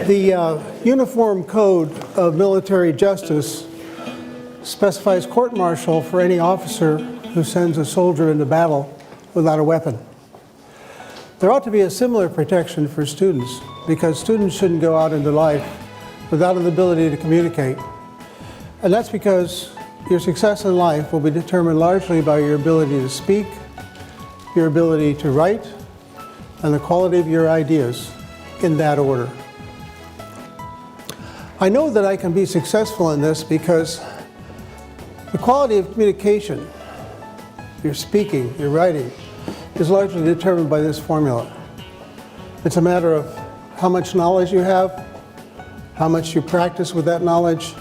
The Uniform Code of Military Justice specifies court-martial for any officer who sends a soldier into battle without a weapon. There ought to be a similar protection for students, because students shouldn't go out into life without an ability to communicate. And that's because your success in life will be determined largely by your ability to speak, your ability to write, and the quality of your ideas in that order. I know that I can be successful in this because the quality of communication, your speaking, your writing, is largely determined by this formula. It's a matter of how much knowledge you have, how much you practice with that knowledge,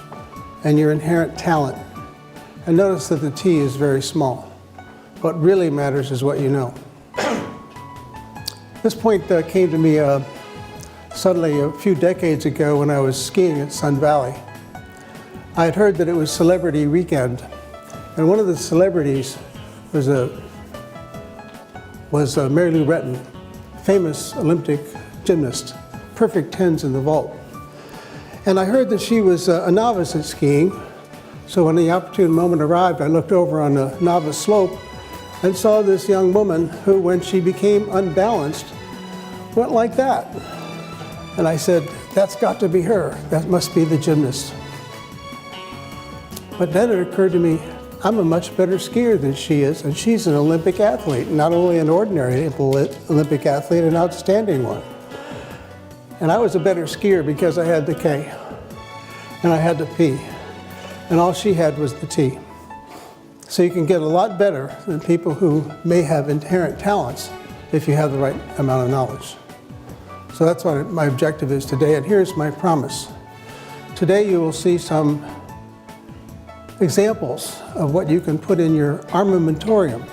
and your inherent talent. And notice that the T is very small. What really matters is what you know. This point came to me suddenly a few decades ago when I was skiing at Sun Valley. I had heard that it was Celebrity Weekend, and one of the celebrities was Mary Lou Retton, famous Olympic gymnast, perfect tens in the vault. And I heard that she was a novice at skiing, so when the opportune moment arrived, I looked over on the novice slope and saw this young woman who, when she became unbalanced, went like that. And I said, that's got to be her. That must be the gymnast. But then it occurred to me, I'm a much better skier than she is, and she's an Olympic athlete, not only an ordinary Olympic athlete, an outstanding one. And I was a better skier because I had the K, and I had the P, and all she had was the T. So you can get a lot better than people who may have inherent talents if you have the right amount of knowledge. So that's what my objective is today, and here's my promise. Today you will see some examples of what you can put in your armamentarium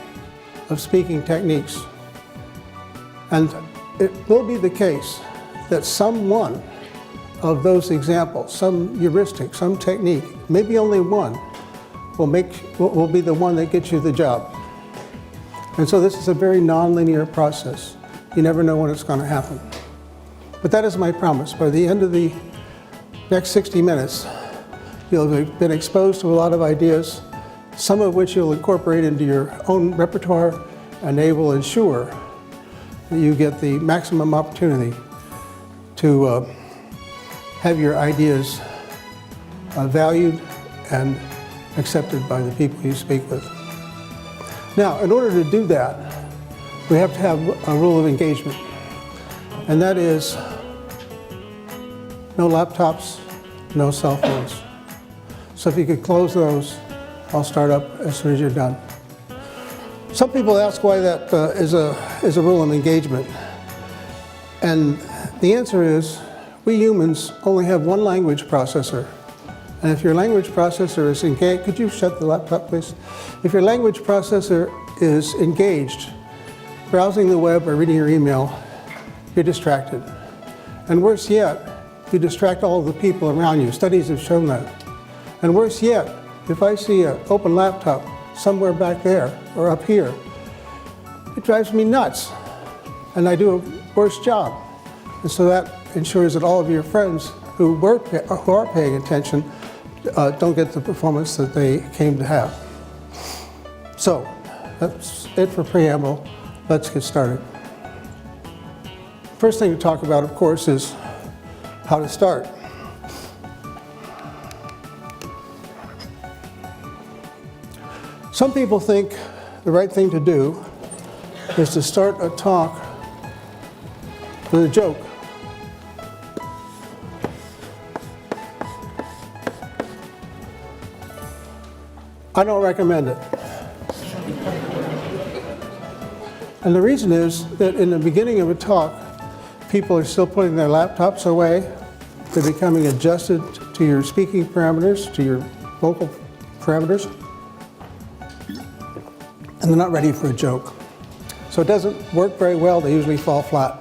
of speaking techniques. And it will be the case that some one of those examples, some heuristic, some technique, maybe only one, will be the one that gets you the job. And so this is a very non-linear process. You never know when it's going to happen. But that is my promise. By the end of the next 60 minutes, you'll have been exposed to a lot of ideas, some of which you'll incorporate into your own repertoire, and they will ensure that you get the maximum opportunity to have your ideas valued and accepted by the people you speak with. Now, in order to do that, we have to have a rule of engagement, and that is no laptops, no cell phones. So if you could close those, I'll start up as soon as you're done. Some people ask why that is a rule of engagement. And the answer is, we humans only have one language processor. And if your language processor is engaged, could you shut the laptop, please? If your language processor is engaged, browsing the web or reading your email, you're distracted. And worse yet, you distract all of the people around you. Studies have shown that. And worse yet, if I see an open laptop somewhere back there or up here, it drives me nuts, and I do a worse job. And so that ensures that all of your friends who are paying attention don't get the performance that they came to have. So that's it for preamble. Let's get started. First thing to talk about, of course, is how to start. Some people think the right thing to do is to start a talk with a joke. I don't recommend it. And the reason is that in the beginning of a talk, people are still putting their laptops away. They're becoming adjusted to your speaking parameters, to your vocal parameters. And they're not ready for a joke. So it doesn't work very well. They usually fall flat.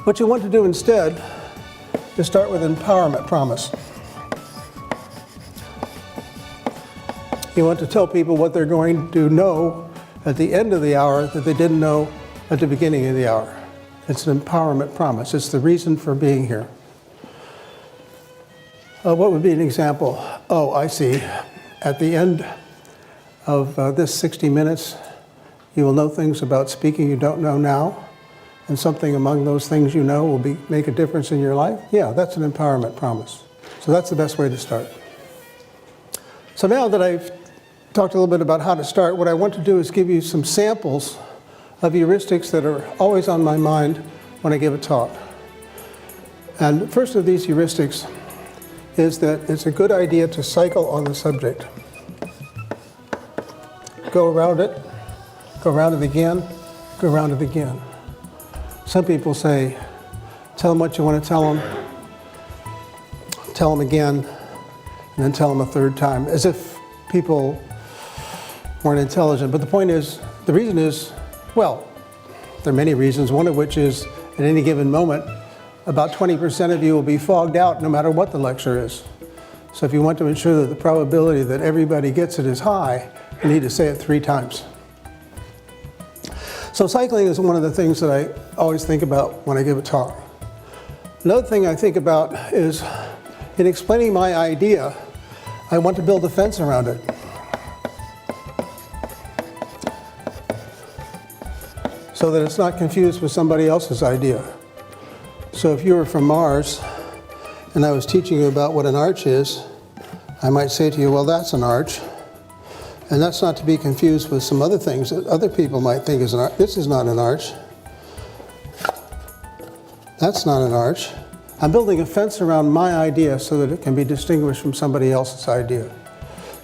What you want to do instead is start with an empowerment promise. You want to tell people what they're going to know at the end of the hour that they didn't know at the beginning of the hour. It's an empowerment promise. It's the reason for being here. What would be an example? Oh, I see. At the end of this 60 minutes, you will know things about speaking you don't know now, and something among those things you know will make a difference in your life. Yeah, that's an empowerment promise. So that's the best way to start. So now that I've talked a little bit about how to start, what I want to do is give you some samples of heuristics that are always on my mind when I give a talk. And the first of these heuristics is that it's a good idea to cycle on the subject. Go around it again, go around it again. Some people say, tell them what you want to tell them again, and then tell them a third time, as if people weren't intelligent. But the point is, the reason is, well, there are many reasons, one of which is at any given moment, about 20% of you will be fogged out no matter what the lecture is. So if you want to ensure that the probability that everybody gets it is high, you need to say it 3 times. So cycling is one of the things that I always think about when I give a talk. Another thing I think about is, in explaining my idea, I want to build a fence around it. So that it's not confused with somebody else's idea. So if you were from Mars, and I was teaching you about what an arch is, I might say to you, well, that's an arch. And that's not to be confused with some other things that other people might think is an arch. This is not an arch. That's not an arch. I'm building a fence around my idea so that it can be distinguished from somebody else's idea.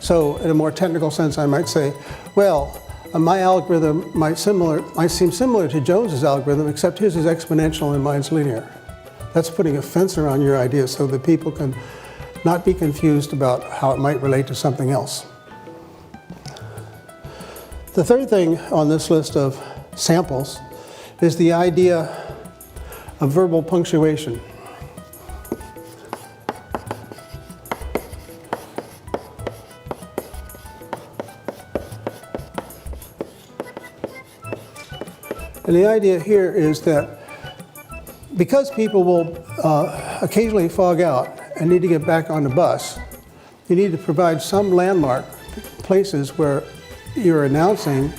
So in a more technical sense, I might say, well, my algorithm might seem similar to Jones's algorithm, except his is exponential and mine's linear. That's putting a fence around your idea so that people can not be confused about how it might relate to something else. The third thing on this list of samples is the idea of verbal punctuation. And the idea here is that because people will occasionally fog out and need to get back on the bus, you need to provide some landmark places where you're announcing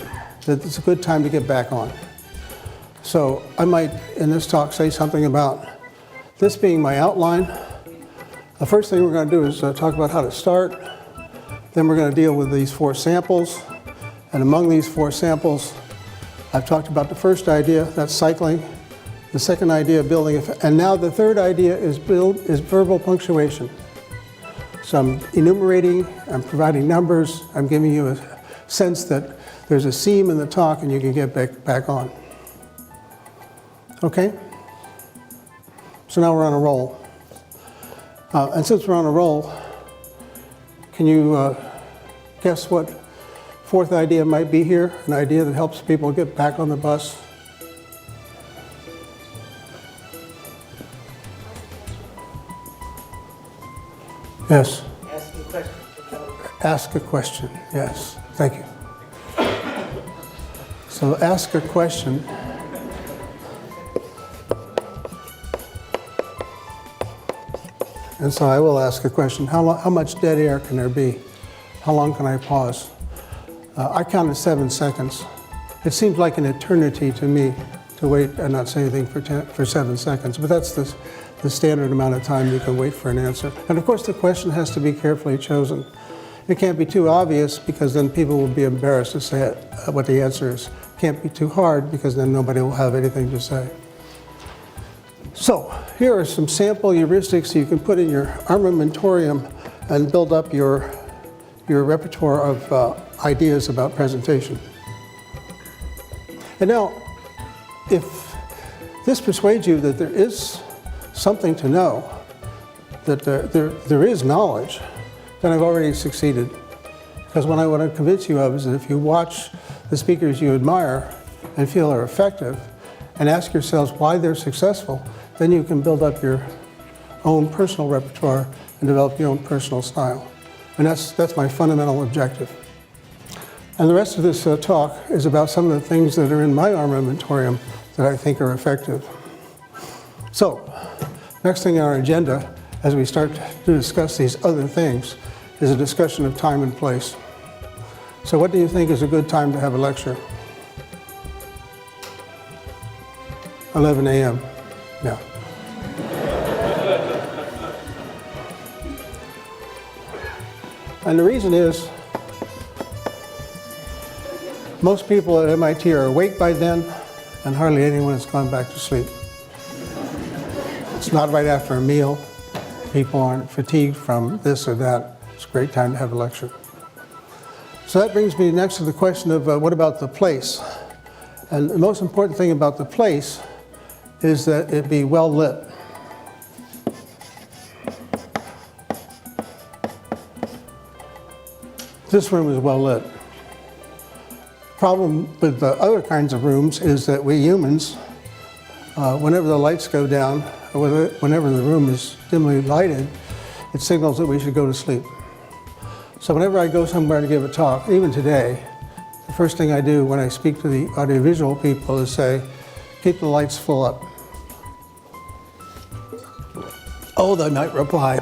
that it's a good time to get back on. So I might, in this talk, say something about this being my outline. The first thing we're going to do is talk about how to start. Then we're going to deal with these 4 samples. And among these 4 samples, I've talked about the first idea, that's cycling. The second idea, building, and now the third idea is verbal punctuation. So I'm enumerating, I'm providing numbers, I'm giving you a sense that there's a seam in the talk and you can get back on. Okay? So now we're on a roll. And since we're on a roll, can you guess what 4th idea might be here? An idea that helps people get back on the bus? Yes? Ask a question. Ask a question, yes. Thank you. So ask a question. And so I will ask a question. How much dead air can there be? How long can I pause? I counted 7 seconds. It seems like an eternity to me to wait and not say anything for 7 seconds, but that's the standard amount of time you can wait for an answer. And of course the question has to be carefully chosen. It can't be too obvious because then people will be embarrassed to say what the answer is. It can't be too hard because then nobody will have anything to say. So here are some sample heuristics you can put in your armamentarium and build up your repertoire of ideas about presentation. And now, if this persuades you that there is something to know, that there is knowledge, then I've already succeeded. Because what I want to convince you of is that if you watch the speakers you admire and feel are effective, and ask yourselves why they're successful, then you can build up your own personal repertoire and develop your own personal style. And that's my fundamental objective. And the rest of this talk is about some of the things that are in my armamentarium that I think are effective. So, next thing on our agenda as we start to discuss these other things, is a discussion of time and place. So what do you think is a good time to have a lecture? 11 a.m. Yeah. And the reason is, most people at MIT are awake by then, and hardly anyone has gone back to sleep. It's not right after a meal. People aren't fatigued from this or that. It's a great time to have a lecture. So that brings me next to the question of what about the place? And the most important thing about the place is that it be well lit. This room is well lit. Problem with the other kinds of rooms is that we humans, whenever the lights go down, or whenever the room is dimly lighted, it signals that we should go to sleep. So whenever I go somewhere to give a talk, even today, the first thing I do when I speak to the audiovisual people is say, keep the lights full up. Oh, they might reply,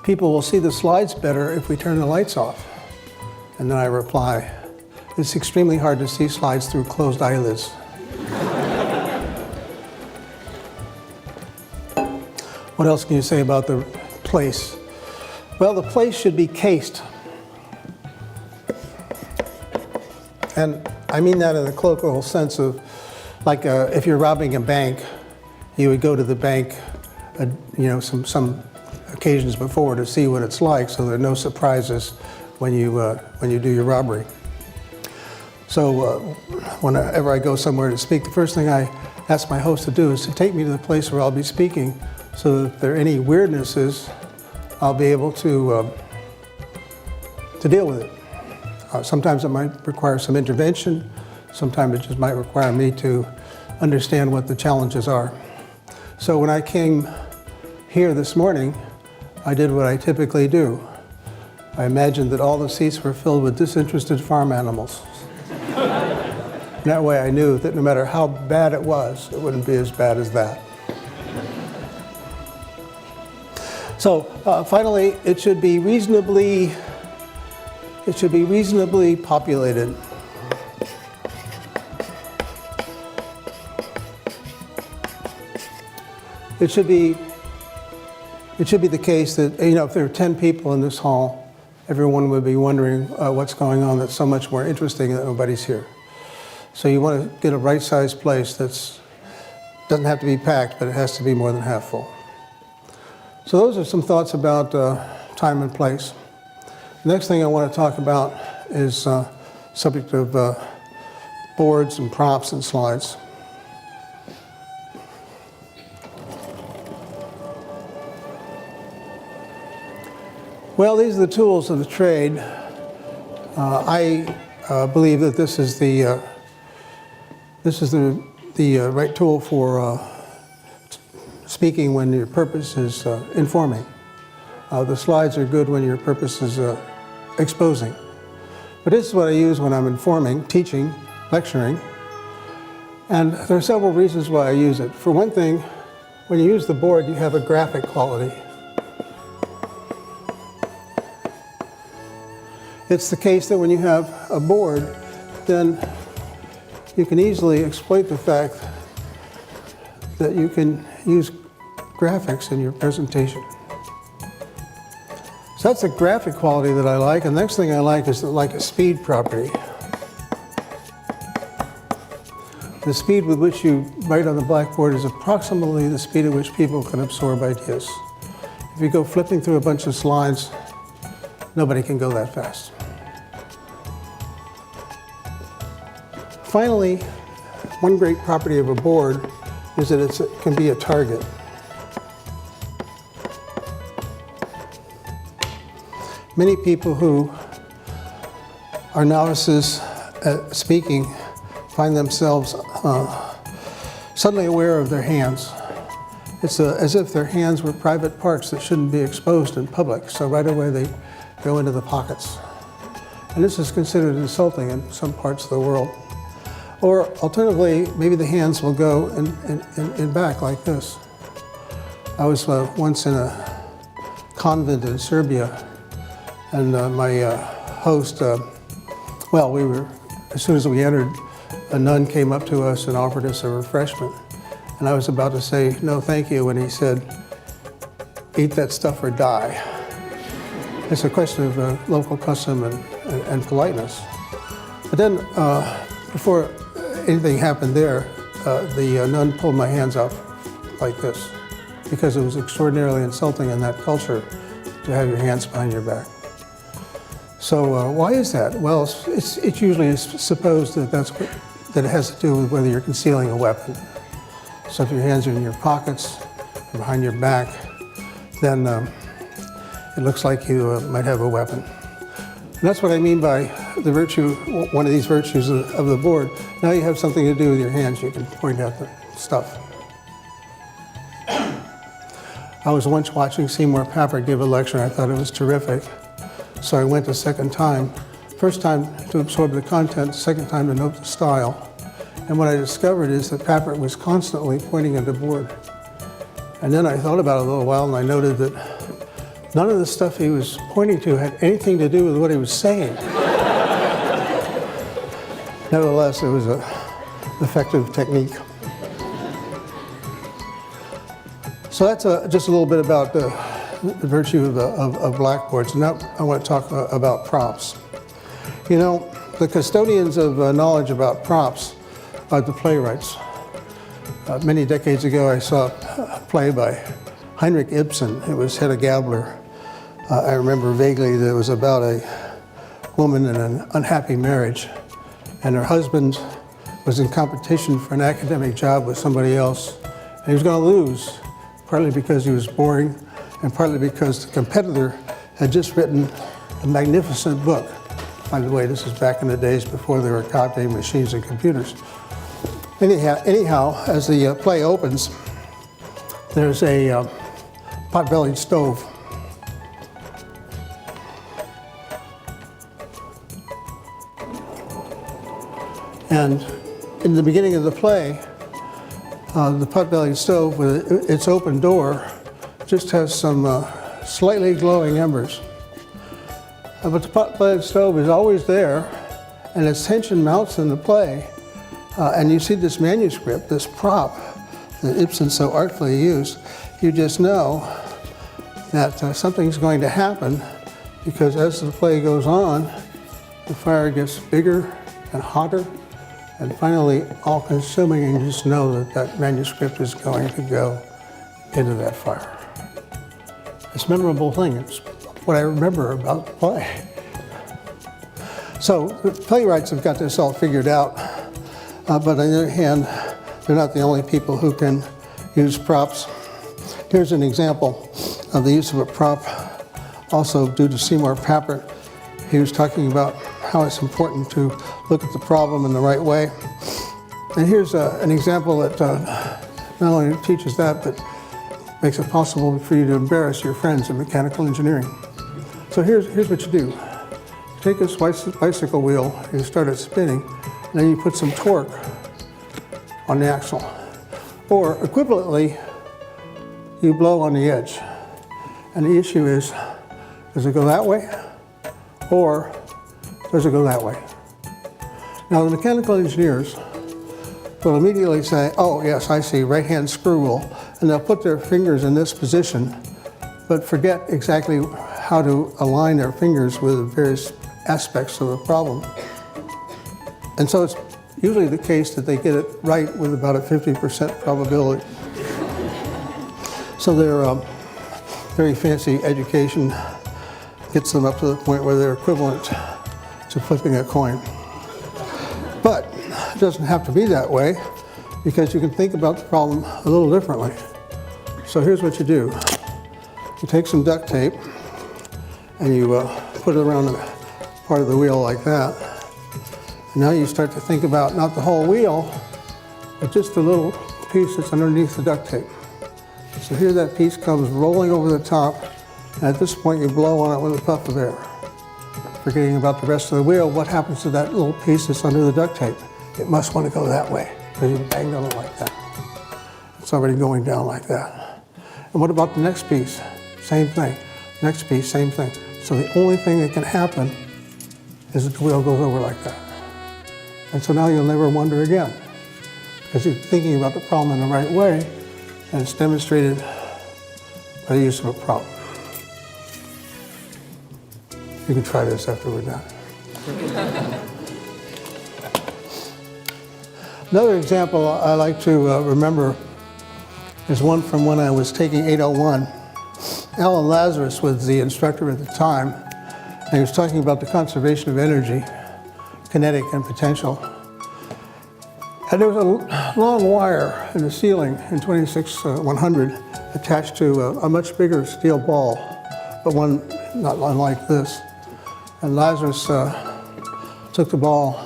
people will see the slides better if we turn the lights off. And then I reply, it's extremely hard to see slides through closed eyelids. What else can you say about the place? Well, the place should be cased. And I mean that in the colloquial sense of, like if you're robbing a bank, you would go to the bank, some occasions before to see what it's like, so there are no surprises when you do your robbery. So whenever I go somewhere to speak, the first thing I ask my host to do is to take me to the place where I'll be speaking, so that if there are any weirdnesses, I'll be able to deal with it. Sometimes it might require some intervention. Sometimes it just might require me to understand what the challenges are. So when I came here this morning, I did what I typically do. I imagined that all the seats were filled with disinterested farm animals. And that way I knew that no matter how bad it was, it wouldn't be as bad as that. So finally, it should be reasonably populated. It should be the case that, if there are 10 people in this hall, everyone would be wondering what's going on that's so much more interesting that nobody's here. So you want to get a right-sized place that doesn't have to be packed, but it has to be more than half full. So those are some thoughts about time and place. The next thing I want to talk about is subject of boards and props and slides. Well, these are the tools of the trade. I believe that this is the right tool for speaking when your purpose is informing. The slides are good when your purpose is exposing. But this is what I use when I'm informing, teaching, lecturing. And there are several reasons why I use it. For one thing, when you use the board, you have a graphic quality. It's the case that when you have a board, then you can easily exploit the fact that you can use graphics in your presentation. So that's a graphic quality that I like. And the next thing I like is a speed property. The speed with which you write on the blackboard is approximately the speed at which people can absorb ideas. If you go flipping through a bunch of slides, nobody can go that fast. Finally, one great property of a board is that it can be a target. Many people who are novices at speaking find themselves suddenly aware of their hands. It's as if their hands were private parts that shouldn't be exposed in public, so right away they go into the pockets. And this is considered insulting in some parts of the world. Or alternatively, maybe the hands will go in back like this. I was once in a convent in Serbia, and my host, as soon as we entered, a nun came up to us and offered us a refreshment. And I was about to say, no, thank you, when he said, eat that stuff or die. It's a question of local custom and politeness. But then, before anything happened there, the nun pulled my hands off like this, because it was extraordinarily insulting in that culture to have your hands behind your back. So why is that? Well, it's usually supposed that that it has to do with whether you're concealing a weapon. So if your hands are in your pockets or behind your back, then it looks like you might have a weapon. And that's what I mean by the virtue, one of these virtues of the board. Now you have something to do with your hands. You can point out the stuff. I was once watching Seymour Papert give a lecture, and I thought it was terrific. So I went a second time. First time to absorb the content, second time to note the style. And what I discovered is that Papert was constantly pointing at the board. And then I thought about it a little while, and I noted that none of the stuff he was pointing to had anything to do with what he was saying. Nevertheless, it was an effective technique. So that's just a little bit about the virtue of blackboards. Now I want to talk about props. You know, the custodians of knowledge about props are the playwrights. Many decades ago, I saw a play by Heinrich Ibsen. It was Hedda Gabler. I remember vaguely that it was about a woman in an unhappy marriage, and her husband was in competition for an academic job with somebody else, and he was going to lose, partly because he was boring, and partly because the competitor had just written a magnificent book. By the way, this is back in the days before there were copying machines and computers. Anyhow, as the play opens, there's a pot-bellied stove. And in the beginning of the play, the pot-bellied stove with its open door just has some slightly glowing embers. But the pot-bellied stove is always there, and its tension mounts in the play. And you see this manuscript, this prop that Ibsen so artfully used, you just know that something's going to happen, because as the play goes on, the fire gets bigger and hotter and finally all-consuming, and you just know that that manuscript is going to go into that fire. It's a memorable thing. It's what I remember about the play. So the playwrights have got this all figured out, but on the other hand, they're not the only people who can use props. Here's an example of the use of a prop, also due to Seymour Papert. He was talking about how it's important to look at the problem in the right way. And here's an example that not only teaches that, but makes it possible for you to embarrass your friends in mechanical engineering. So here's what you do. You take this bicycle wheel, you start it spinning, and then you put some torque on the axle. Or equivalently, you blow on the edge. And the issue is, does it go that way? Or does it go that way? Now, the mechanical engineers will immediately say, oh, yes, I see, right-hand screw rule, and they'll put their fingers in this position, but forget exactly how to align their fingers with various aspects of the problem. And so it's usually the case that they get it right with about a 50% probability. So their very fancy education gets them up to the point where they're equivalent to flipping a coin. But it doesn't have to be that way, because you can think about the problem a little differently. So here's what you do. You take some duct tape and you put it around the part of the wheel like that. And now you start to think about not the whole wheel, but just the little piece that's underneath the duct tape. So here that piece comes rolling over the top, and at this point you blow on it with a puff of air. Forgetting about the rest of the wheel, what happens to that little piece that's under the duct tape? It must want to go that way, because you banged on it like that. It's already going down like that. And what about the next piece? Same thing. Next piece, same thing. So the only thing that can happen is that the wheel goes over like that. And so now you'll never wonder again, because you're thinking about the problem in the right way, and it's demonstrated by the use of a prop. You can try this after we're done. Another example I like to remember is one from when I was taking 801. Alan Lazarus was the instructor at the time, and he was talking about the conservation of energy, kinetic and potential. And there was a long wire in the ceiling in 26100 attached to a much bigger steel ball, but one not unlike this. And Lazarus took the ball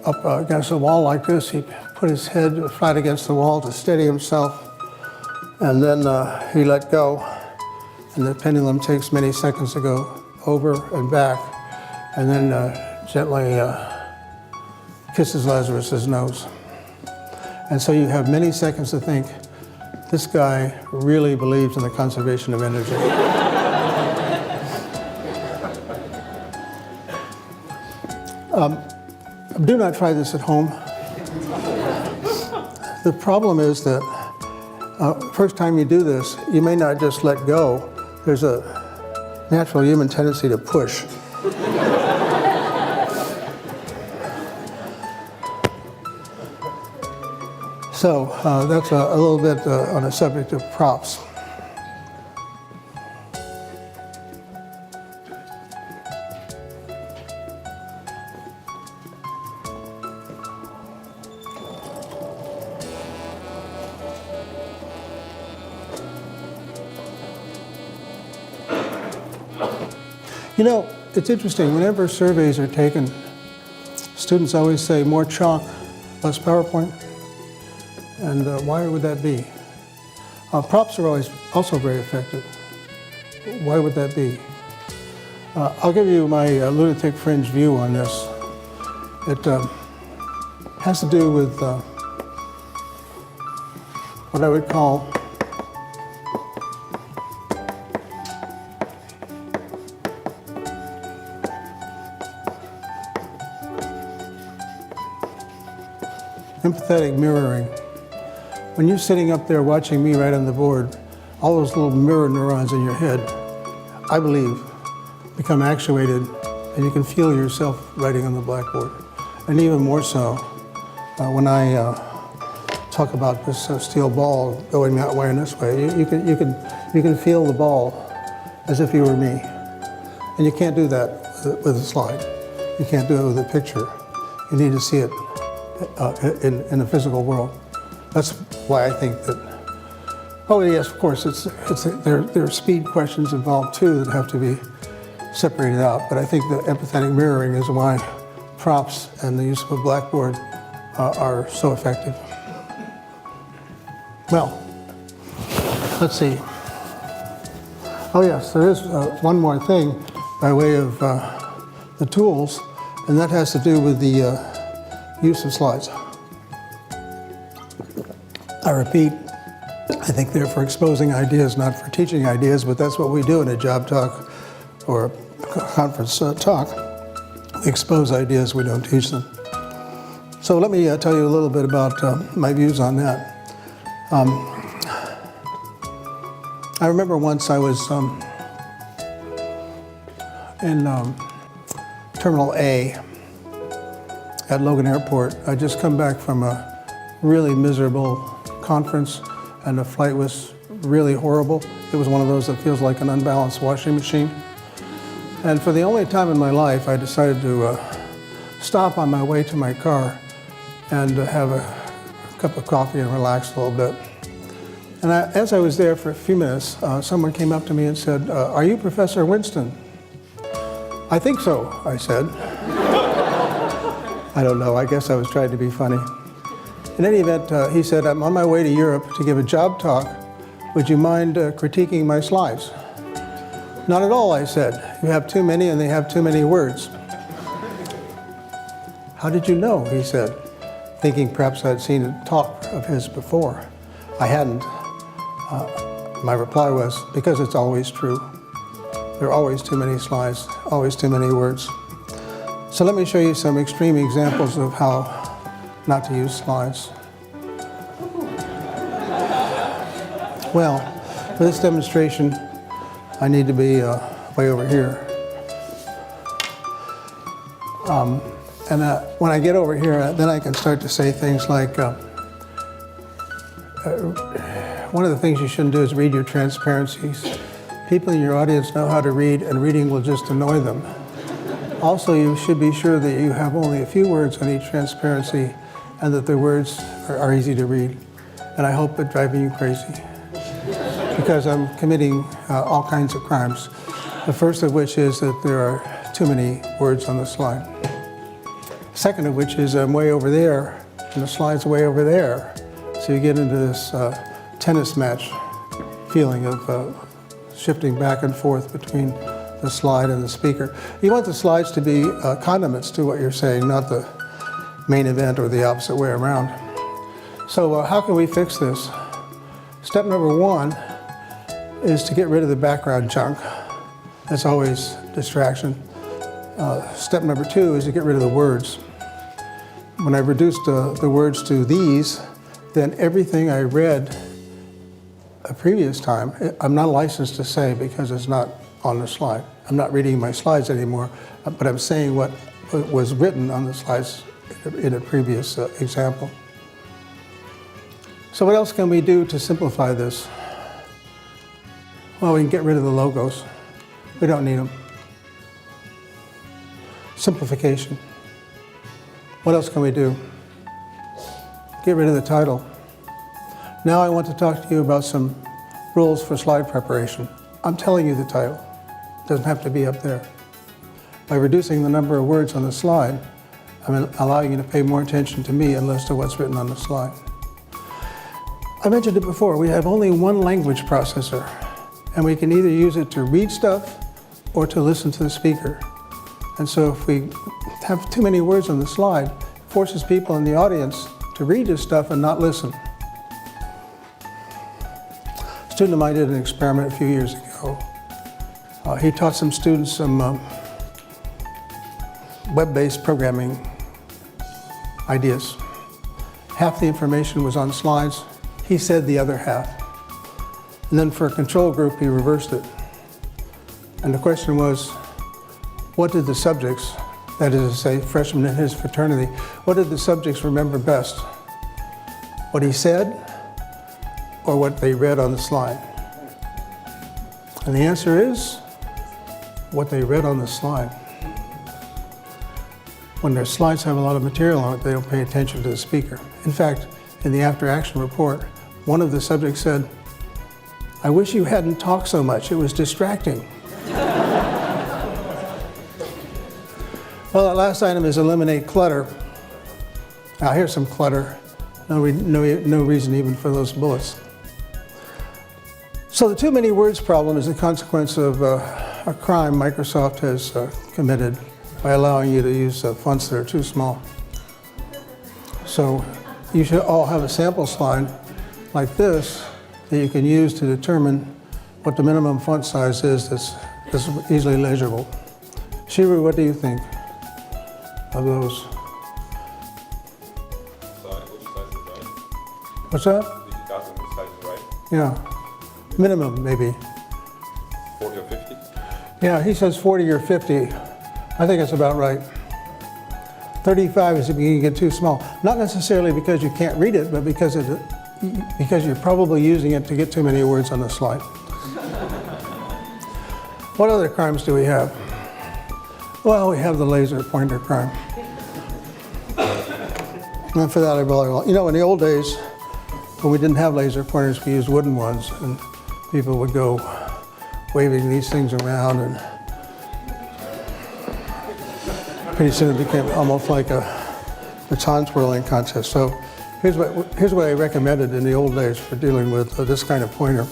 up against the wall like this. He put his head flat against the wall to steady himself, and then he let go. And the pendulum takes many seconds to go over and back, and then gently kisses Lazarus's nose. And so you have many seconds to think, this guy really believes in the conservation of energy. Do not try this at home. The problem is that first time you do this, you may not just let go. There's a natural human tendency to push. So that's a little bit on the subject of props. You know, it's interesting, whenever surveys are taken, students always say more chalk, less PowerPoint. And why would that be? Props are always also very effective. Why would that be? I'll give you my lunatic fringe view on this. It has to do with what I would call empathetic mirroring. When you're sitting up there watching me write on the board, all those little mirror neurons in your head, I believe, become actuated, and you can feel yourself writing on the blackboard. And even more so, when I talk about this steel ball going that way and this way, you can feel the ball as if you were me. And you can't do that with a slide. You can't do it with a picture. You need to see it in the physical world. That's why I think that, oh yes, of course, there are speed questions involved too that have to be separated out, but I think the empathetic mirroring is why props and the use of a blackboard are so effective. Well, let's see. Oh yes, there is one more thing by way of the tools, and that has to do with the use of slides. I repeat, I think they're for exposing ideas, not for teaching ideas, but that's what we do in a job talk or a conference talk. We expose ideas, we don't teach them. So let me tell you a little bit about my views on that. I remember once I was in Terminal A at Logan Airport. I'd just come back from a really miserable conference, and the flight was really horrible. It was one of those that feels like an unbalanced washing machine. And for the only time in my life, I decided to stop on my way to my car and have a cup of coffee and relax a little bit. And as I was there for a few minutes, someone came up to me and said, "Are you Professor Winston?" "I think so," I said. I don't know, I guess I was trying to be funny. In any event, he said, "I'm on my way to Europe to give a job talk. Would you mind critiquing my slides?" "Not at all," I said. "You have too many and they have too many words." "How did you know?" he said, thinking perhaps I'd seen a talk of his before. I hadn't. My reply was, because it's always true. There are always too many slides, always too many words. So let me show you some extreme examples of how not to use slides. Well, for this demonstration, I need to be way over here. When I get over here, then I can start to say things like, one of the things you shouldn't do is read your transparencies. People in your audience know how to read, and reading will just annoy them. Also, you should be sure that you have only a few words on each transparency and that the words are easy to read. And I hope it's driving you crazy because I'm committing all kinds of crimes. The first of which is that there are too many words on the slide. Second of which is I'm way over there and the slide's way over there. So you get into this tennis match feeling of shifting back and forth between the slide and the speaker. You want the slides to be condiments to what you're saying, not the main event or the opposite way around. So how can we fix this? Step number one is to get rid of the background junk. That's always distraction. Step number two is to get rid of the words. When I reduced the words to these, then everything I read a previous time, I'm not licensed to say because it's not on the slide. I'm not reading my slides anymore, but I'm saying what was written on the slides in a previous example. So what else can we do to simplify this? Well, we can get rid of the logos. We don't need them. Simplification. What else can we do? Get rid of the title. Now I want to talk to you about some rules for slide preparation. I'm telling you the title. It doesn't have to be up there. By reducing the number of words on the slide, I'm allowing you to pay more attention to me and less to what's written on the slide. I mentioned it before, we have only one language processor, and we can either use it to read stuff or to listen to the speaker. And so if we have too many words on the slide, it forces people in the audience to read this stuff and not listen. A student of mine did an experiment a few years ago. He taught some students some web-based programming ideas. Half the information was on slides. He said the other half. And then for a control group, he reversed it. And the question was, what did the subjects, that is to say, freshmen in his fraternity, what did the subjects remember best? What he said or what they read on the slide? And the answer is what they read on the slide. When their slides have a lot of material on it, they don't pay attention to the speaker. In fact, in the after-action report, one of the subjects said, "I wish you hadn't talked so much, it was distracting." Well, that last item is eliminate clutter. Now here's some clutter. No reason even for those bullets. So the too many words problem is a consequence of a crime Microsoft has committed by allowing you to use fonts that are too small. So you should all have a sample slide like this that you can use to determine what the minimum font size is that's easily legible. Shiru, what do you think of those? Which size is right? What's that? Did you ask them which size is right? Yeah, minimum maybe. 40 or 50? Yeah, he says 40 or 50. I think it's about right. 35 is if you get too small. Not necessarily because you can't read it, but because you're probably using it to get too many words on the slide. What other crimes do we have? Well, we have the laser pointer crime. And for that, I really want. You know, in the old days, when we didn't have laser pointers, we used wooden ones, and people would go waving these things around, and pretty soon it became almost like a baton twirling contest. So here's what I recommended in the old days for dealing with this kind of pointer.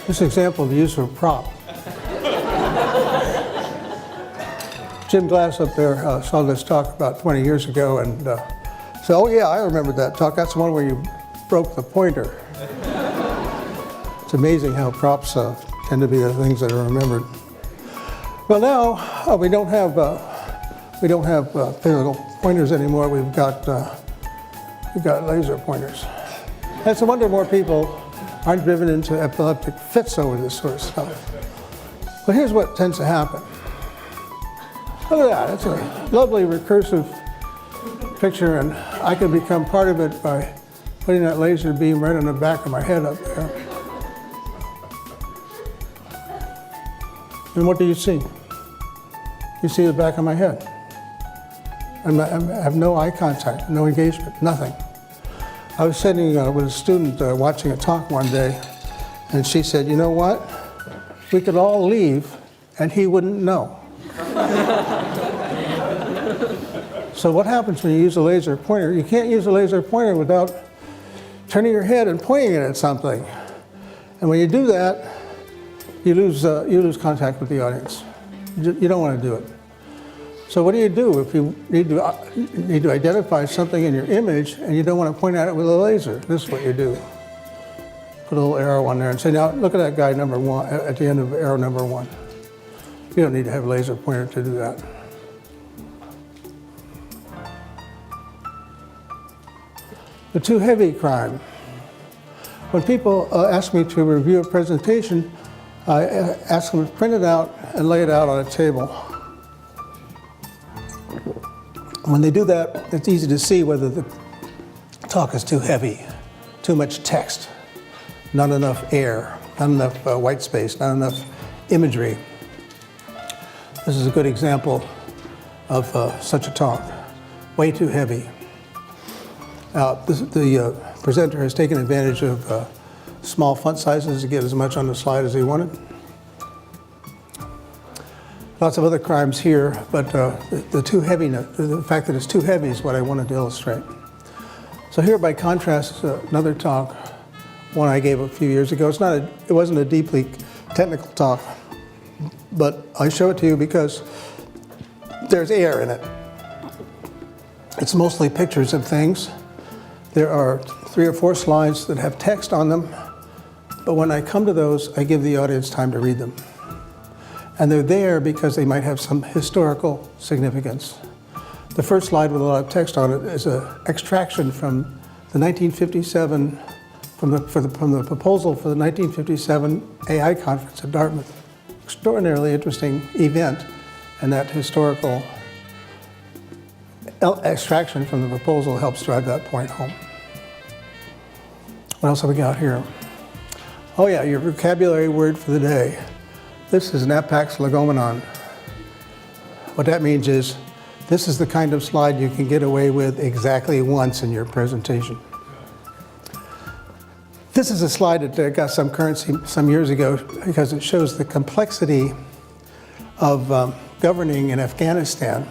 This example of use of a prop. Jim Glass up there saw this talk about 20 years ago, and So, oh yeah, I remember that talk. That's the one where you broke the pointer. It's amazing how props tend to be the things that are remembered. Well, now we don't have physical pointers anymore. We've got laser pointers. And it's a wonder more people aren't driven into epileptic fits over this sort of stuff. But here's what tends to happen. Look at that. It's a lovely recursive picture, and I can become part of it by putting that laser beam right on the back of my head up there. And what do you see? You see the back of my head. I have no eye contact, no engagement, nothing. I was sitting with a student watching a talk one day, and she said, you know what? We could all leave, and he wouldn't know. So what happens when you use a laser pointer? You can't use a laser pointer without turning your head and pointing it at something. And when you do that, you lose contact with the audience. You don't want to do it. So what do you do if you need to identify something in your image and you don't want to point at it with a laser? This is what you do. Put a little arrow on there and say, now look at that guy number one, at the end of arrow number one. You don't need to have a laser pointer to do that. The too heavy crime. When people ask me to review a presentation, I ask them to print it out and lay it out on a table. When they do that, it's easy to see whether the talk is too heavy, too much text, not enough air, not enough white space, not enough imagery. This is a good example of such a talk. Way too heavy. The presenter has taken advantage of small font sizes to get as much on the slide as he wanted. Lots of other crimes here, but the fact that it's too heavy is what I wanted to illustrate. So here, by contrast, is another talk, one I gave a few years ago. It wasn't a deeply technical talk, but I show it to you because there's air in it. It's mostly pictures of things. There are 3 or 4 slides that have text on them, but when I come to those, I give the audience time to read them. And they're there because they might have some historical significance. The first slide with a lot of text on it is an extraction from the 1957, from the proposal for the 1957 AI conference at Dartmouth. Extraordinarily interesting event, and that historical extraction from the proposal helps drive that point home. What else have we got here? Oh yeah, your vocabulary word for the day. This is an apax legomenon. What that means is, this is the kind of slide you can get away with exactly once in your presentation. This is a slide that got some currency some years ago because it shows the complexity of governing in Afghanistan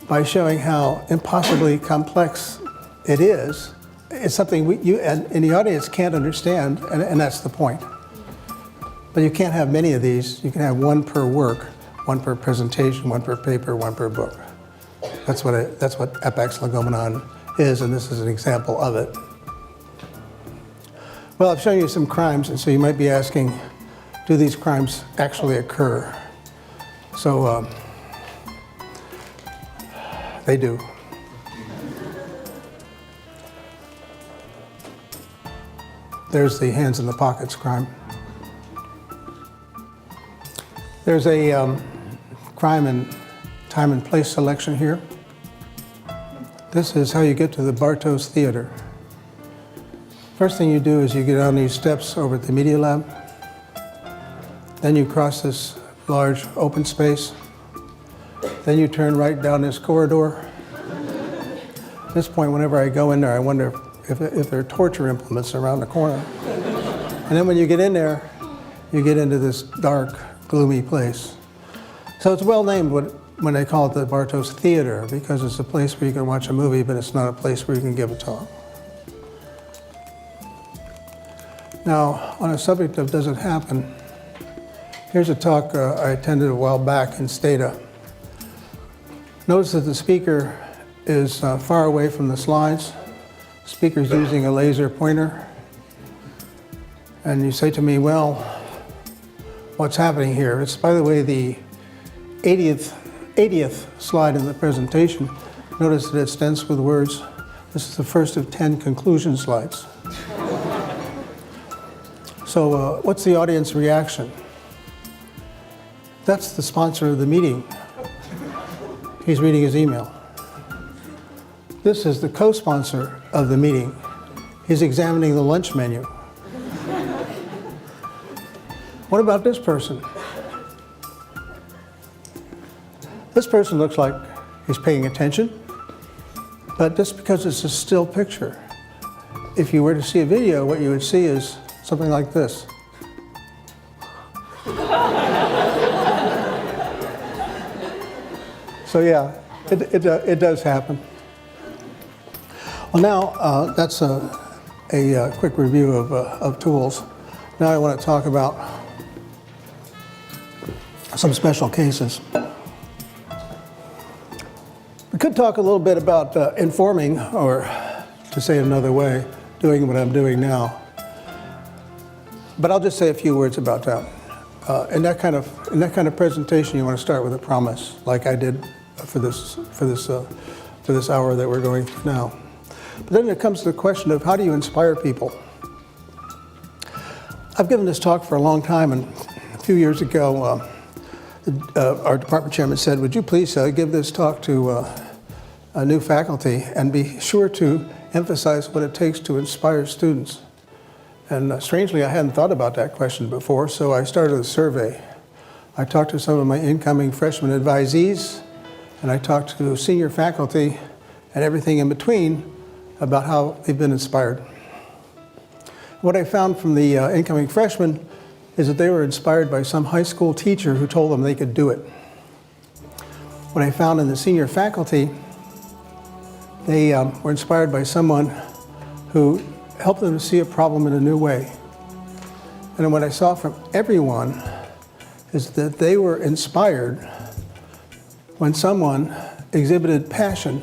by showing how impossibly complex it is. It's something you and the audience can't understand, and that's the point. But you can't have many of these. You can have one per work, one per presentation, one per paper, one per book. That's what apax legomenon is, and this is an example of it. Well, I've shown you some crimes, and so you might be asking, do these crimes actually occur? So they do. There's the hands in the pockets crime. There's a crime in time and place selection here. This is how you get to the Bartos Theater. First thing you do is you get on these steps over at the Media Lab. Then you cross this large open space. Then you turn right down this corridor. At this point, whenever I go in there, I wonder if there are torture implements around the corner. And then when you get in there, you get into this dark, gloomy place. So it's well named when they call it the Bartos Theater, because it's a place where you can watch a movie, but it's not a place where you can give a talk. Now, on a subject of does it happen, here's a talk I attended a while back in Stata. Notice that the speaker is far away from the slides. Speaker's using a laser pointer. And you say to me, well, what's happening here? It's, by the way, the 80th slide in the presentation. Notice that it's dense with words. This is the first of 10 conclusion slides. So what's the audience reaction? That's the sponsor of the meeting. He's reading his email. This is the co-sponsor of the meeting. He's examining the lunch menu. What about this person? This person looks like he's paying attention, but just because it's a still picture. If you were to see a video, what you would see is something like this. So yeah, it does happen. Well, now that's a quick review of tools. Now I want to talk about some special cases. We could talk a little bit about informing, or to say it another way, doing what I'm doing now. But I'll just say a few words about that. In that kind of presentation, you want to start with a promise, like I did for this hour that we're going through now. But then it comes to the question of how do you inspire people? I've given this talk for a long time, and a few years ago, our department chairman said, would you please give this talk to a new faculty and be sure to emphasize what it takes to inspire students. And strangely, I hadn't thought about that question before, so I started a survey. I talked to some of my incoming freshman advisees, and I talked to senior faculty and everything in between about how they've been inspired. What I found from the incoming freshmen is that they were inspired by some high school teacher who told them they could do it. What I found in the senior faculty, they were inspired by someone who helped them to see a problem in a new way. And what I saw from everyone is that they were inspired when someone exhibited passion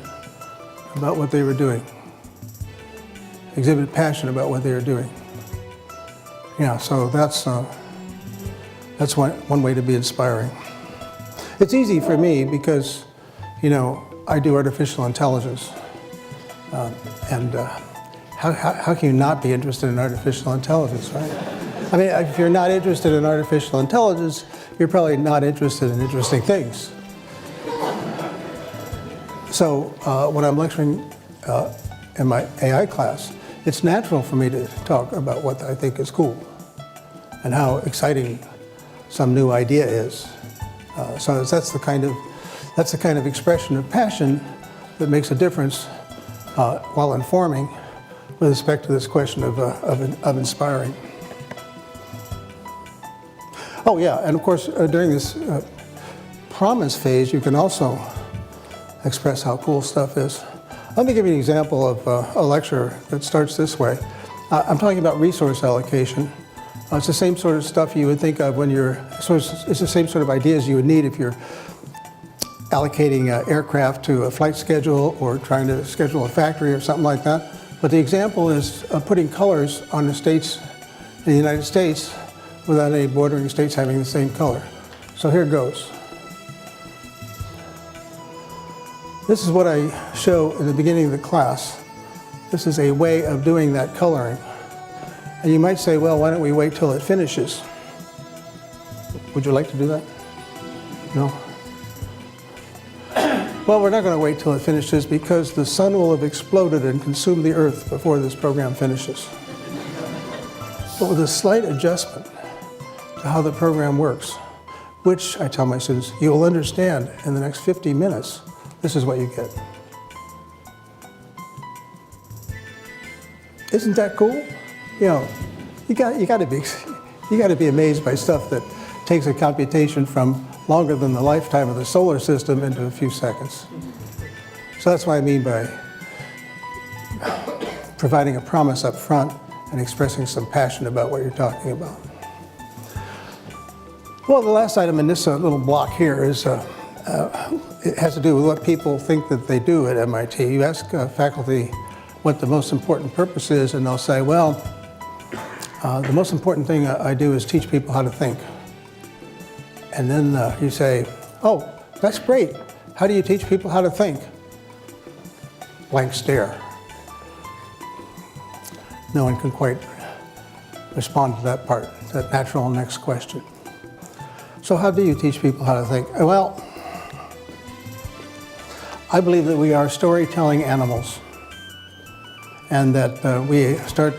about what they were doing. Exhibited passion about what they were doing. Yeah, so that's one way to be inspiring. It's easy for me because, you know, I do artificial intelligence. How can you not be interested in artificial intelligence, right? I mean, if you're not interested in artificial intelligence, you're probably not interested in interesting things. So when I'm lecturing in my AI class, it's natural for me to talk about what I think is cool and how exciting some new idea is. So that's the kind of expression of passion that makes a difference while informing with respect to this question of inspiring. Oh yeah, and of course during this promise phase, you can also express how cool stuff is. Let me give you an example of a lecture that starts this way. I'm talking about resource allocation. It's the same sort of stuff you would think of when it's the same sort of ideas you would need if you're allocating aircraft to a flight schedule or trying to schedule a factory or something like that. But the example is putting colors on the states in the United States without any bordering states having the same color. So here goes. This is what I show in the beginning of the class. This is a way of doing that coloring. And you might say, well, why don't we wait till it finishes? Would you like to do that? No? Well, we're not going to wait till it finishes because the sun will have exploded and consumed the earth before this program finishes. But with a slight adjustment to how the program works, which I tell my students, you'll understand in the next 50 minutes, this is what you get. Isn't that cool? You know, you got to be amazed by stuff that takes a computation from longer than the lifetime of the solar system into a few seconds. So that's what I mean by providing a promise up front and expressing some passion about what you're talking about. Well, the last item in this little block here is it has to do with what people think that they do at MIT. You ask faculty what the most important purpose is, and they'll say, well, the most important thing I do is teach people how to think. And then you say, oh, that's great. How do you teach people how to think? Blank stare. No one can quite respond to that part, that natural next question. So how do you teach people how to think? Well, I believe that we are storytelling animals, and that we start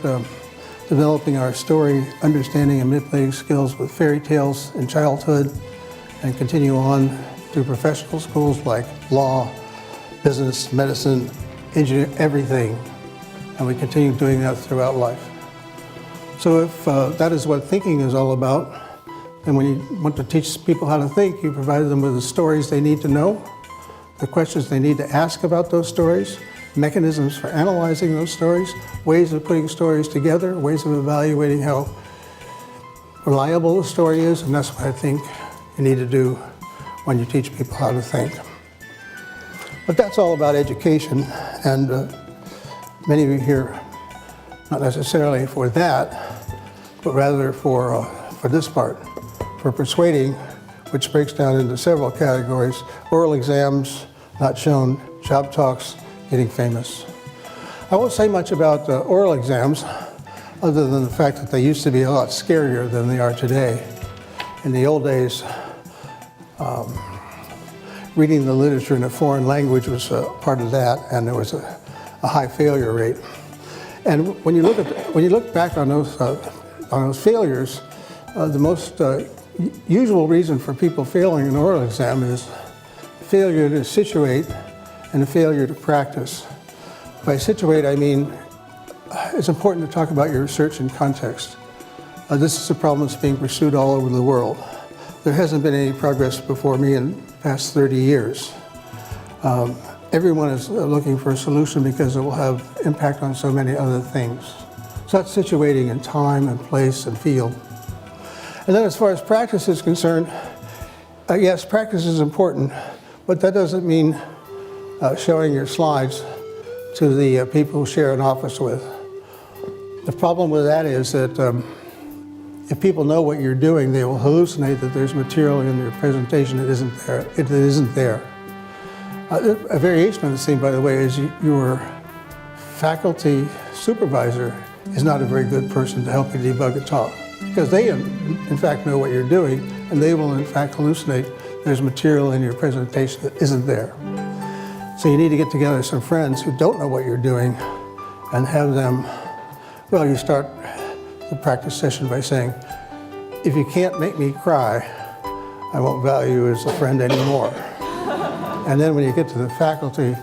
developing our story understanding and manipulating skills with fairy tales in childhood and continue on through professional schools like law, business, medicine, engineering, everything. And we continue doing that throughout life. So if that is what thinking is all about, then when you want to teach people how to think, you provide them with the stories they need to know, the questions they need to ask about those stories, mechanisms for analyzing those stories, ways of putting stories together, ways of evaluating how reliable the story is, and that's what I think you need to do when you teach people how to think. But that's all about education, and many of you here, not necessarily for that, but rather for this part, for persuading, which breaks down into several categories: oral exams, not shown, job talks, getting famous. I won't say much about oral exams, other than the fact that they used to be a lot scarier than they are today. In the old days, reading the literature in a foreign language was part of that, and there was a high failure rate. And when you look back on those failures, the most usual reason for people failing an oral exam is failure to situate and a failure to practice. By situate, I mean it's important to talk about your research in context. This is a problem that's being pursued all over the world. There hasn't been any progress before me in the past 30 years. Everyone is looking for a solution because it will have impact on so many other things. So that's situating in time and place and field. And then as far as practice is concerned, yes, practice is important, but that doesn't mean showing your slides to the people who share an office with. The problem with that is that if people know what you're doing, they will hallucinate that there's material in your presentation that isn't there. It isn't there. A variation of the same, by the way, is your faculty supervisor is not a very good person to help you debug a talk, because they, in fact, know what you're doing, and they will, in fact, hallucinate there's material in your presentation that isn't there. So you need to get together some friends who don't know what you're doing and have them, well, you start the practice session by saying, if you can't make me cry, I won't value you as a friend anymore. And then when you get to the faculty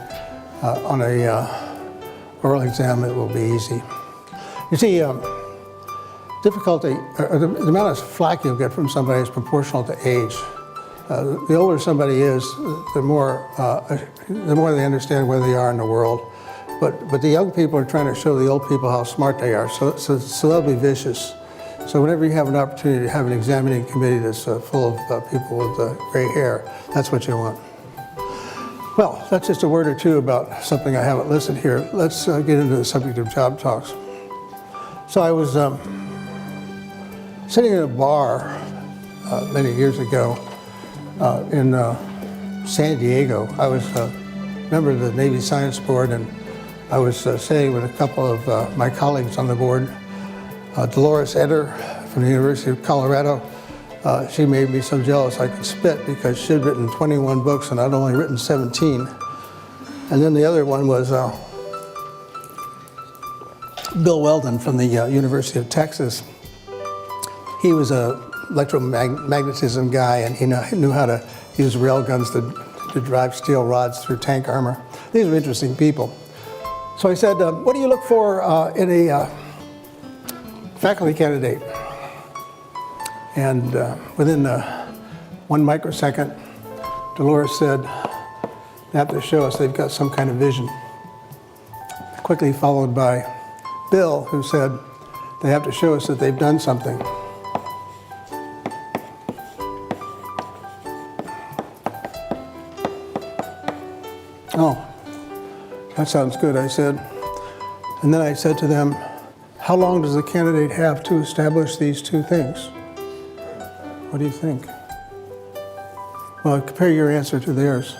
on a oral exam, it will be easy. You see, difficulty, or the amount of flack you'll get from somebody is proportional to age. The older somebody is, the more they understand where they are in the world. But the young people are trying to show the old people how smart they are, so they'll be vicious. So whenever you have an opportunity to have an examining committee that's full of people with gray hair, that's what you want. Well, that's just a word or two about something I haven't listed here. Let's get into the subject of job talks. So I was sitting in a bar many years ago in San Diego. I was a member of the Navy Science Board, and I was sitting with a couple of my colleagues on the board. Dolores Eder from the University of Colorado. She made me so jealous I could spit because she'd written 21 books and I'd only written 17. And then the other one was Bill Weldon from the University of Texas. He was a electromagnetism guy, and he knew how to use rail guns to drive steel rods through tank armor. These are interesting people. So I said, what do you look for in a faculty candidate? And within 1 microsecond, Dolores said, they have to show us they've got some kind of vision. Quickly followed by Bill, who said, they have to show us that they've done something. Oh, that sounds good, I said. And then I said to them, how long does the candidate have to establish these two things? What do you think? Well, compare your answer to theirs.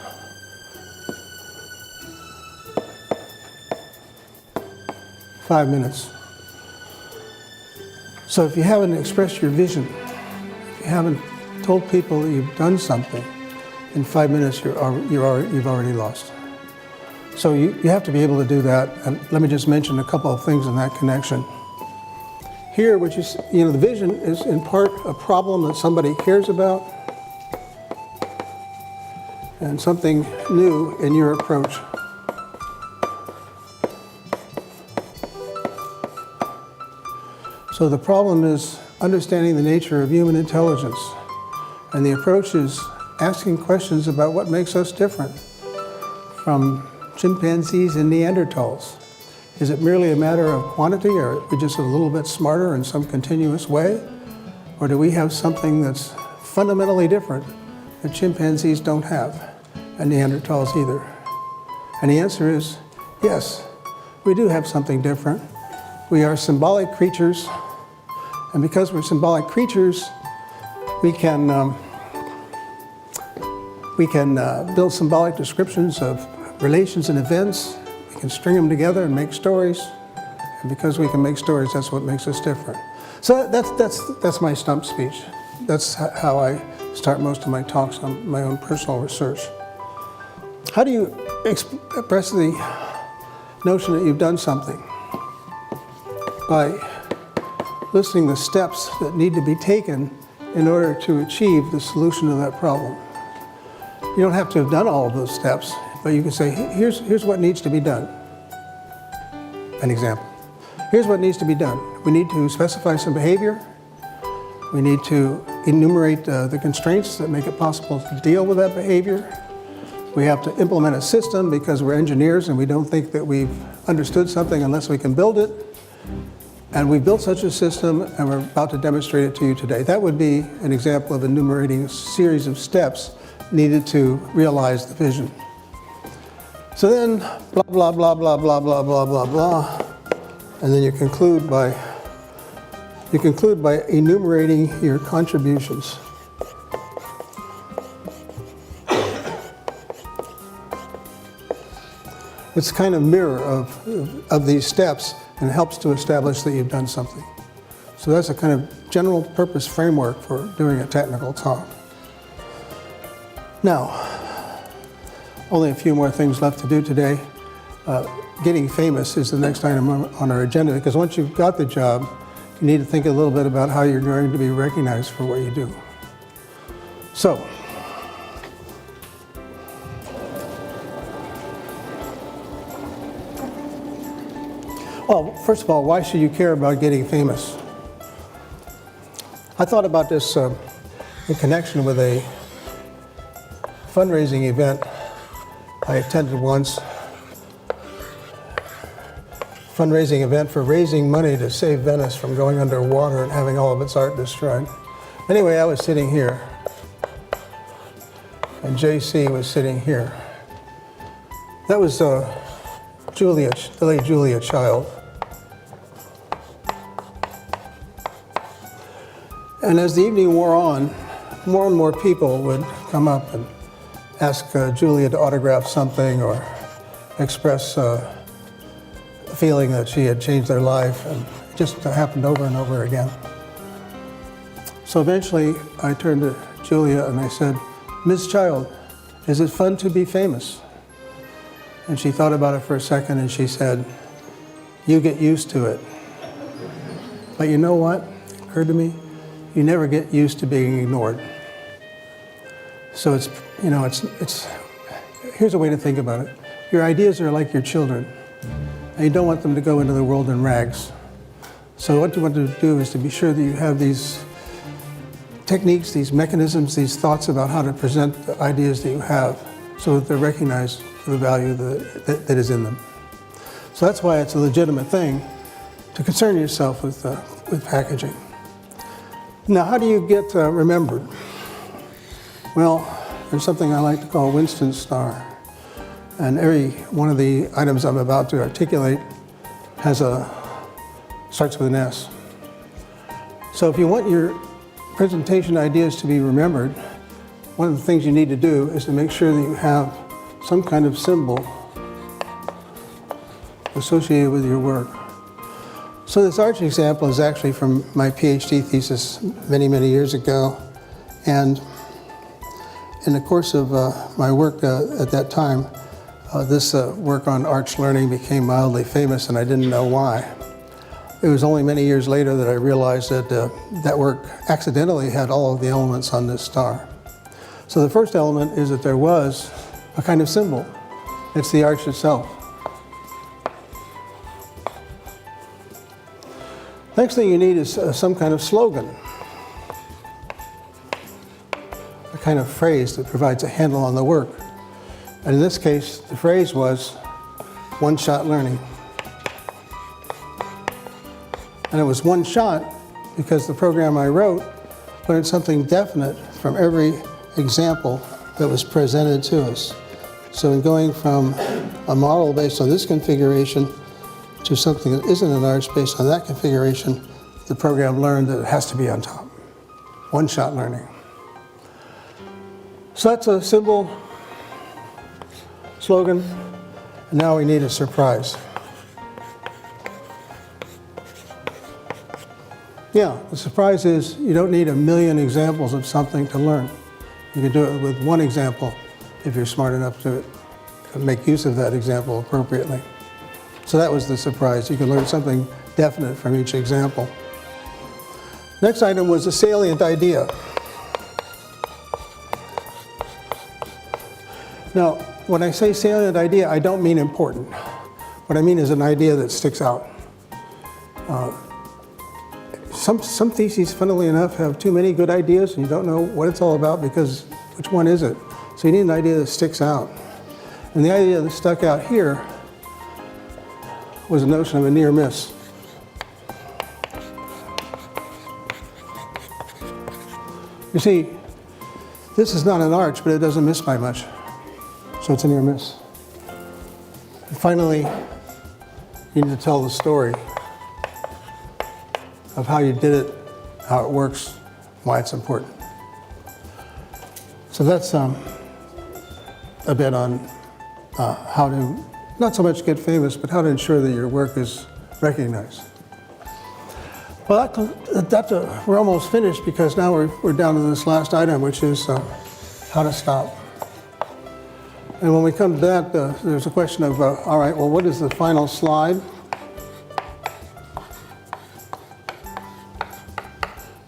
Five minutes. So if you haven't expressed your vision, if you haven't told people that you've done something, in 5 minutes you've already lost. So you have to be able to do that. And let me just mention a couple of things in that connection. Here, which is, the vision is in part a problem that somebody cares about and something new in your approach. So the problem is understanding the nature of human intelligence, and the approach is asking questions about what makes us different from chimpanzees and Neanderthals. Is it merely a matter of quantity, or are we just a little bit smarter in some continuous way? Or do we have something that's fundamentally different that chimpanzees don't have, and Neanderthals either? And the answer is yes, we do have something different. We are symbolic creatures, and because we're symbolic creatures, we can build symbolic descriptions of relations and events. We can string them together and make stories. And because we can make stories, that's what makes us different. So that's my stump speech. That's how I start most of my talks on my own personal research. How do you express the notion that you've done something? By listing the steps that need to be taken in order to achieve the solution to that problem. You don't have to have done all of those steps, but you can say, here's what needs to be done. An example. Here's what needs to be done. We need to specify some behavior. We need to enumerate the constraints that make it possible to deal with that behavior. We have to implement a system because we're engineers and we don't think that we've understood something unless we can build it. And we built such a system and we're about to demonstrate it to you today. That would be an example of enumerating a series of steps needed to realize the vision. So then, blah, blah, blah, blah, blah, blah, blah, blah, blah. And then you conclude by enumerating your contributions. It's kind of mirror of these steps and helps to establish that you've done something. So that's a kind of general purpose framework for doing a technical talk. Now, only a few more things left to do today. Getting famous is the next item on our agenda, because once you've got the job, you need to think a little bit about how you're going to be recognized for what you do. So, well, first of all, why should you care about getting famous? I thought about this in connection with a fundraising event I attended once. Fundraising event for raising money to save Venice from going underwater and having all of its art destroyed. Anyway, I was sitting here, and JC was sitting here. That was Julia, the late Julia Child. And as the evening wore on, more and more people would come up and ask Julia to autograph something or express a feeling that she had changed their life, and it just happened over and over again. So eventually I turned to Julia and I said, "Ms. Child, is it fun to be famous?" And she thought about it for a second and she said, "You get used to it." But you know what? It occurred to me, you never get used to being ignored. So it's here's a way to think about it. Your ideas are like your children, and you don't want them to go into the world in rags. So what you want to do is to be sure that you have these techniques, these mechanisms, these thoughts about how to present the ideas that you have so that they're recognized for the value that is in them. So that's why it's a legitimate thing to concern yourself with packaging. Now, how do you get remembered? Well, there's something I like to call Winston's star. And every one of the items I'm about to articulate starts with an S. So if you want your presentation ideas to be remembered, one of the things you need to do is to make sure that you have some kind of symbol associated with your work. So this arch example is actually from my PhD thesis many, many years ago. And in the course of my work at that time, this work on arch learning became mildly famous, and I didn't know why. It was only many years later that I realized that that work accidentally had all of the elements on this star. So the first element is that there was a kind of symbol. It's the arch itself. Next thing you need is some kind of slogan, a kind of phrase that provides a handle on the work. And in this case, the phrase was one-shot learning. And it was one shot because the program I wrote learned something definite from every example that was presented to us. So in going from a model based on this configuration to something that isn't an arch based on that configuration, the program learned that it has to be on top. One-shot learning. So that's a simple slogan, and now we need a surprise. Yeah, the surprise is you don't need a million examples of something to learn. You can do it with one example if you're smart enough to make use of that example appropriately. So that was the surprise. You can learn something definite from each example. Next item was a salient idea. Now, when I say salient idea, I don't mean important. What I mean is an idea that sticks out. Some theses, funnily enough, have too many good ideas and you don't know what it's all about because which one is it? So you need an idea that sticks out. And the idea that stuck out here was the notion of a near miss. You see, this is not an arch, but it doesn't miss by much. So it's a near miss. And finally, you need to tell the story of how you did it, how it works, why it's important. So that's a bit on how to, not so much get famous, but how to ensure that your work is recognized. Well, we're almost finished because now we're down to this last item, which is how to stop. And when we come to that, there's a question of, all right, well, what is the final slide?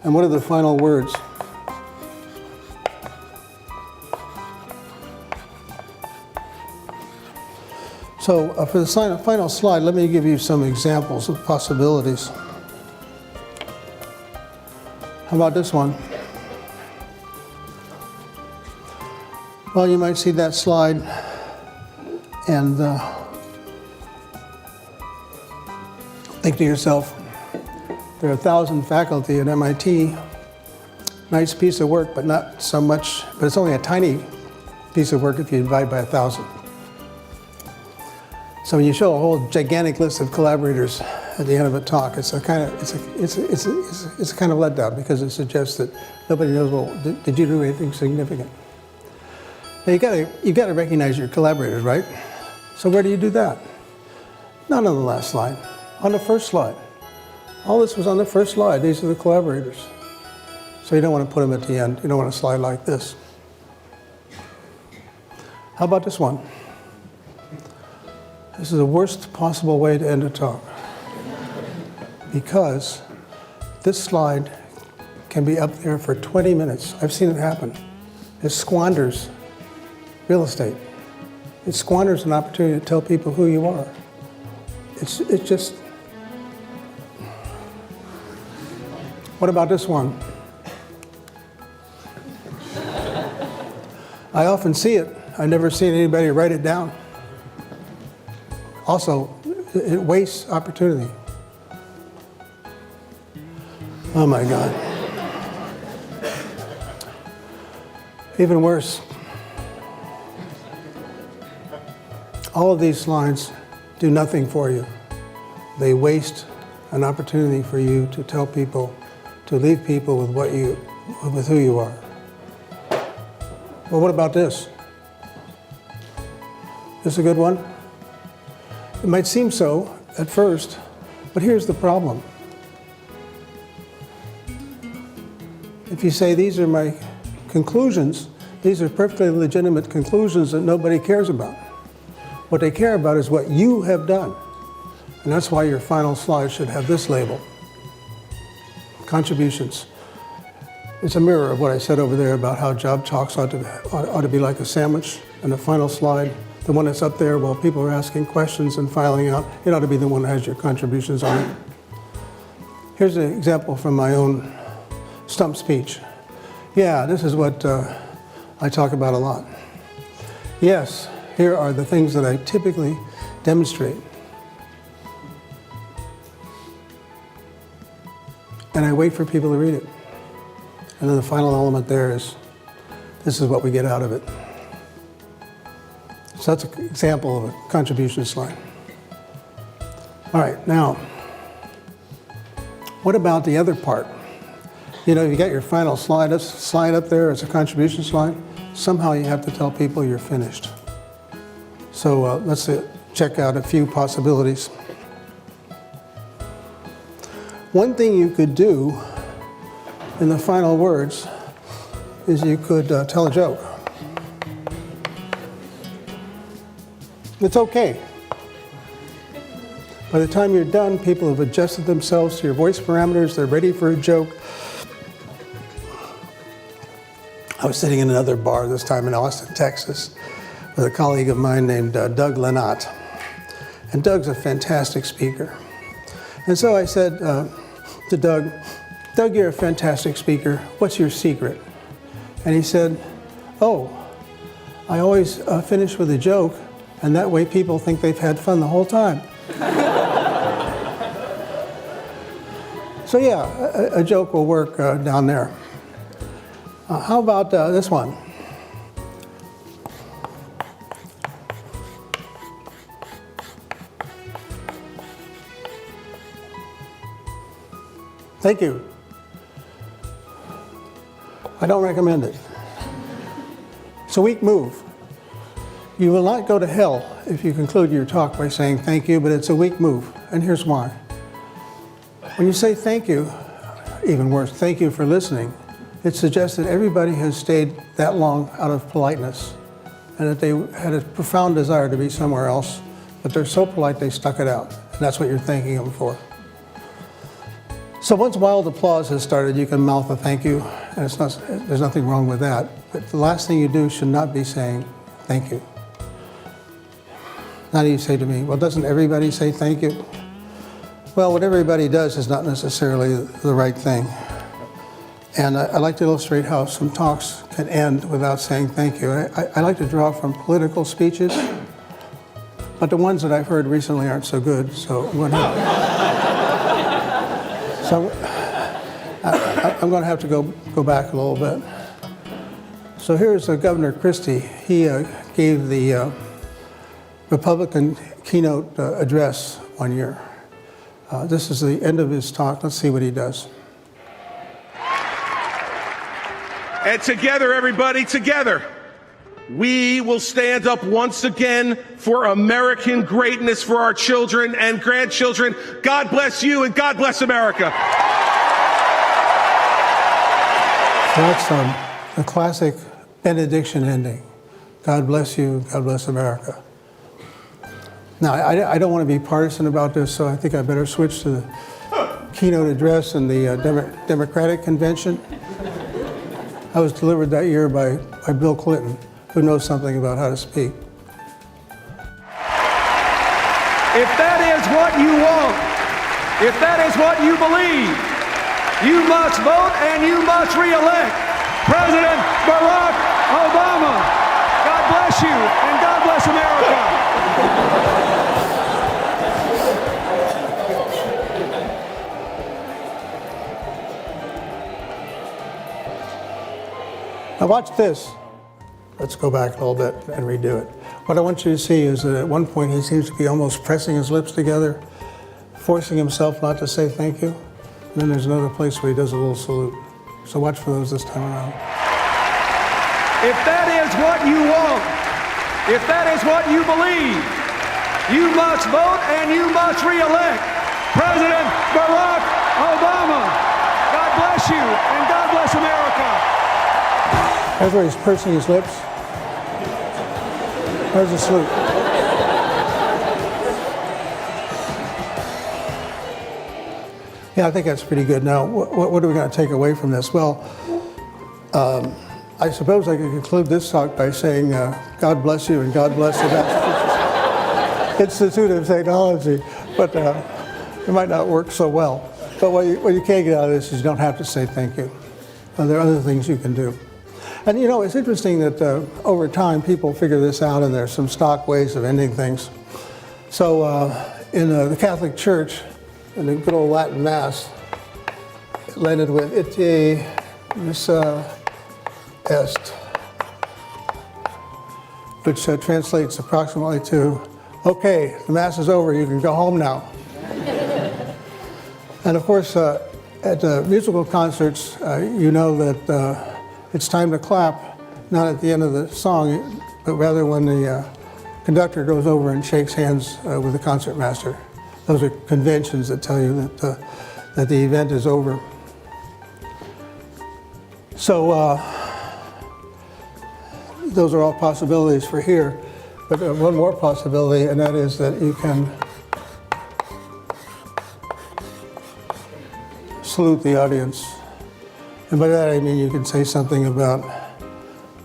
And what are the final words? So for the final slide, let me give you some examples of possibilities. How about this one? Well, you might see that slide and think to yourself, there are 1,000 faculty at MIT. Nice piece of work, but not so much, but it's only a tiny piece of work if you divide by 1,000. So when you show a whole gigantic list of collaborators at the end of a talk, it's a kind of letdown because it suggests that nobody knows, well, did you do anything significant? Now you got to recognize your collaborators, right? So where do you do that? Not on the last slide, on the first slide. All this was on the first slide. These are the collaborators. So you don't want to put them at the end. You don't want to slide like this. How about this one? This is the worst possible way to end a talk. Because this slide can be up there for 20 minutes. I've seen it happen. It squanders real estate. It squanders an opportunity to tell people who you are. It's just... What about this one? I often see it. I've never seen anybody write it down. Also, it wastes opportunity. Oh my God. Even worse. All of these slides do nothing for you. They waste an opportunity for you to tell people, to leave people with who you are. Well, what about this? This a good one? It might seem so at first, but here's the problem. If you say these are my conclusions, these are perfectly legitimate conclusions that nobody cares about. What they care about is what you have done. And that's why your final slide should have this label. Contributions. It's a mirror of what I said over there about how job talks ought to be like a sandwich. And the final slide, the one that's up there while people are asking questions and filing out, it ought to be the one that has your contributions on it. Here's an example from my own stump speech. Yeah, this is what I talk about a lot. Yes, here are the things that I typically demonstrate. And I wait for people to read it. And then the final element there is, this is what we get out of it. So that's an example of a contribution slide. All right, now, what about the other part? You know, you got your final slide up there as a contribution slide. Somehow you have to tell people you're finished. So let's check out a few possibilities. One thing you could do in the final words is you could tell a joke. It's okay. By the time you're done, people have adjusted themselves to your voice parameters. They're ready for a joke. I was sitting in another bar, this time in Austin, Texas, with a colleague of mine named Doug Lenat. And Doug's a fantastic speaker. And so I said to Doug, Doug, you're a fantastic speaker. What's your secret? And he said, oh, I always finish with a joke, and that way people think they've had fun the whole time. So yeah, a joke will work down there. How about this one? Thank you. I don't recommend it. It's a weak move. You will not go to hell if you conclude your talk by saying thank you, but it's a weak move, and here's why. When you say thank you, even worse, thank you for listening, it suggests that everybody has stayed that long out of politeness and that they had a profound desire to be somewhere else, but they're so polite they stuck it out, and that's what you're thanking them for. So once wild applause has started, you can mouth a thank you, and there's nothing wrong with that, but the last thing you do should not be saying thank you. Now you say to me, well, doesn't everybody say thank you? Well, what everybody does is not necessarily the right thing. And I like to illustrate how some talks can end without saying thank you. I like to draw from political speeches, but the ones that I've heard recently aren't so good, so I'm going to have to go back a little bit. So here's Governor Christie. He gave the Republican keynote address one year. This is the end of his talk. Let's see what he does. And together, everybody, together, we will stand up once again for American greatness for our children and grandchildren. God bless you and God bless America. So that's a classic benediction ending. God bless you, God bless America. Now, I don't want to be partisan about this, so I think I better switch to the keynote address in the Democratic Convention. I was delivered that year by Bill Clinton, who knows something about how to speak. If that is what you want, if that is what you believe, you must vote and you must re-elect President Barack Obama. God bless you and God bless America. Now watch this. Let's go back a little bit and redo it. What I want you to see is that at one point he seems to be almost pressing his lips together, forcing himself not to say thank you. And then there's another place where he does a little salute. So watch for those this time around. If that is what you want, if that is what you believe, you must vote and you must re-elect President Barack Obama. God bless you and God bless America. That's where he's pursing his lips. There's a salute. Yeah, I think that's pretty good. Now, what are we going to take away from this? Well, I suppose I could conclude this talk by saying, God bless you and God bless the Massachusetts Institute of Technology, but it might not work so well. But what you can get out of this is you don't have to say thank you. There are other things you can do. And you know, it's interesting that over time people figure this out and there's some stock ways of ending things. So in the Catholic Church, in the good old Latin Mass, it ended with Ite Missa Est, which translates approximately to, okay, the Mass is over, you can go home now. And of course, at musical concerts, you know that it's time to clap, not at the end of the song, but rather when the conductor goes over and shakes hands with the concertmaster. Those are conventions that tell you that the event is over. So those are all possibilities for here. But one more possibility, and that is that you can salute the audience. And by that I mean you can say something about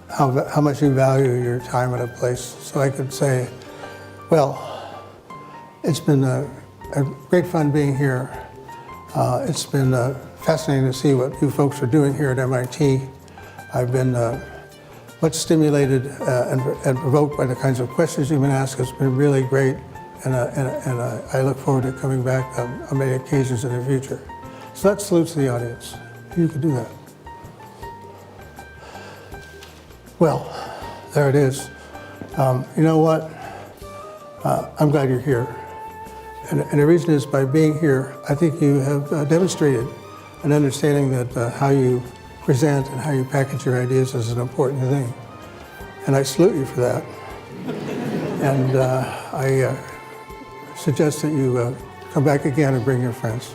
how much you value your time at a place. So I could say, well, it's been a great fun being here. It's been fascinating to see what you folks are doing here at MIT. I've been much stimulated and provoked by the kinds of questions you've been asked. It's been really great, and I look forward to coming back on many occasions in the future. So that salutes the audience. You could do that. Well, there it is. You know what? I'm glad you're here. And the reason is by being here, I think you have demonstrated an understanding that how you present and how you package your ideas is an important thing. And I salute you for that. And I suggest that you come back again and bring your friends.